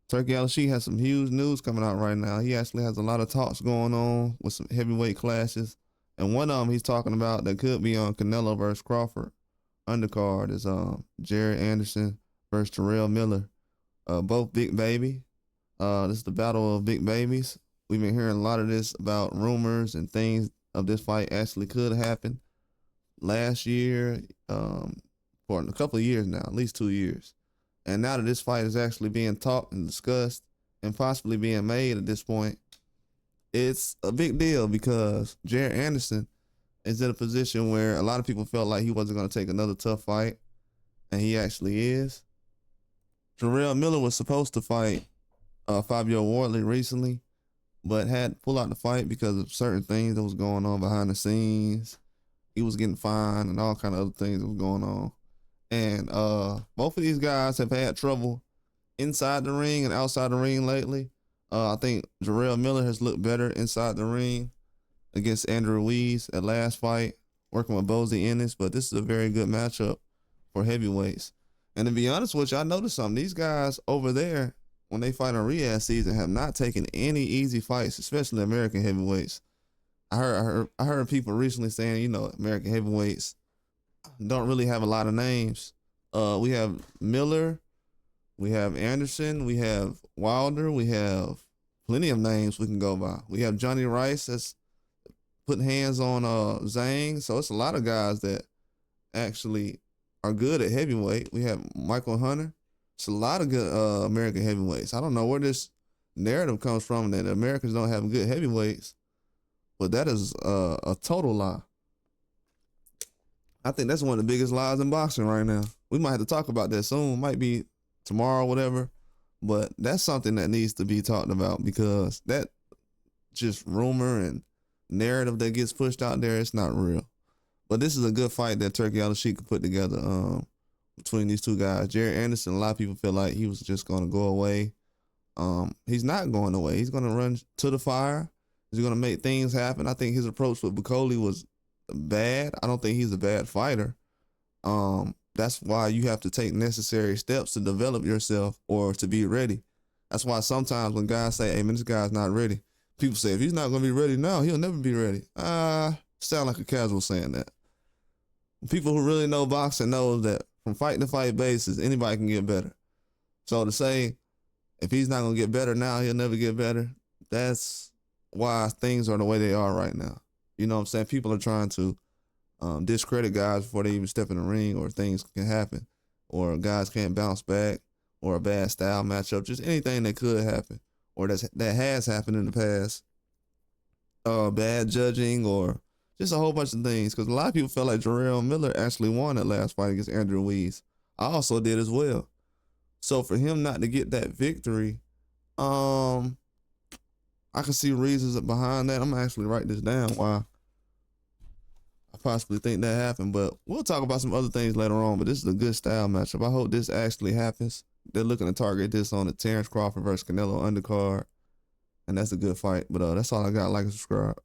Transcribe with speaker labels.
Speaker 1: Turkey Al-Sheikh has some huge news coming out right now. He actually has a lot of talks going on with some heavyweight clashes. And one of them he's talking about that could be on Canelo versus Crawford. Undercard is Jared Anderson versus Jarrell Miller. Both big baby. This is the battle of big babies. We've been hearing a lot of this about rumors and things of this fight actually could happen last year, for a couple of years now, at least 2 years. And now that this fight is actually being talked and discussed and possibly being made at this point, it's a big deal because Jared Anderson is in a position where a lot of people felt like he wasn't going to take another tough fight, and he actually is. Jarrell Miller was supposed to fight Fabio Wardley recently, but had to pull out the fight because of certain things that was going on behind the scenes. He was getting fined and all kind of other things that was going on. And both of these guys have had trouble inside the ring and outside the ring lately. I think Jarrell Miller has looked better inside the ring against Andrew Ruiz at last fight, working with Bozy Ennis, but this is a very good matchup for heavyweights. And to be honest with you, I noticed something. These guys over there, when they fight in Riyadh season, have not taken any easy fights, especially American heavyweights. I heard people recently saying, you know, American heavyweights don't really have a lot of names. We have Miller, we have Anderson, we have Wilder, we have plenty of names we can go by. We have Johnny Rice that's putting hands on Zhang. So it's a lot of guys that actually are good at heavyweight. We have Michael Hunter. It's a lot of good American heavyweights. I don't know where this narrative comes from that Americans don't have good heavyweights, but that is a total lie. I think that's one of the biggest lies in boxing right now. We might have to talk about that soon. Might be tomorrow or whatever. But that's something that needs to be talked about because that just rumor and narrative that gets pushed out there, it's not real. But this is a good fight that Turkey Al-Sheikh could put together between these two guys. Jared Anderson, a lot of people feel like he was just going to go away. He's not going away. He's going to run to the fire. He's going to make things happen. I think his approach with Bukoli was bad. I don't think he's a bad fighter. That's why you have to take necessary steps to develop yourself or to be ready. That's why sometimes when guys say, hey man, this guy's not ready, people say, if he's not going to be ready now, he'll never be ready. Sound like a casual saying that. People who really know boxing know that from fight to fight basis, anybody can get better. So to say, if he's not going to get better now, he'll never get better, that's why things are the way they are right now. You know what I'm saying? People are trying to discredit guys before they even step in the ring, or things can happen, or guys can't bounce back, or a bad style matchup, just anything that could happen, or that has happened in the past. Bad judging, or just a whole bunch of things. Because a lot of people felt like Jarrell Miller actually won that last fight against Andrew Ruiz. I also did as well. So for him not to get that victory, I can see reasons behind that. I'm gonna actually write this down why I possibly think that happened, but we'll talk about some other things later on. But this is a good style matchup. I hope this actually happens. They're looking to target this on the Terrence Crawford versus Canelo undercard, and that's a good fight. But that's all I got. Like and subscribe.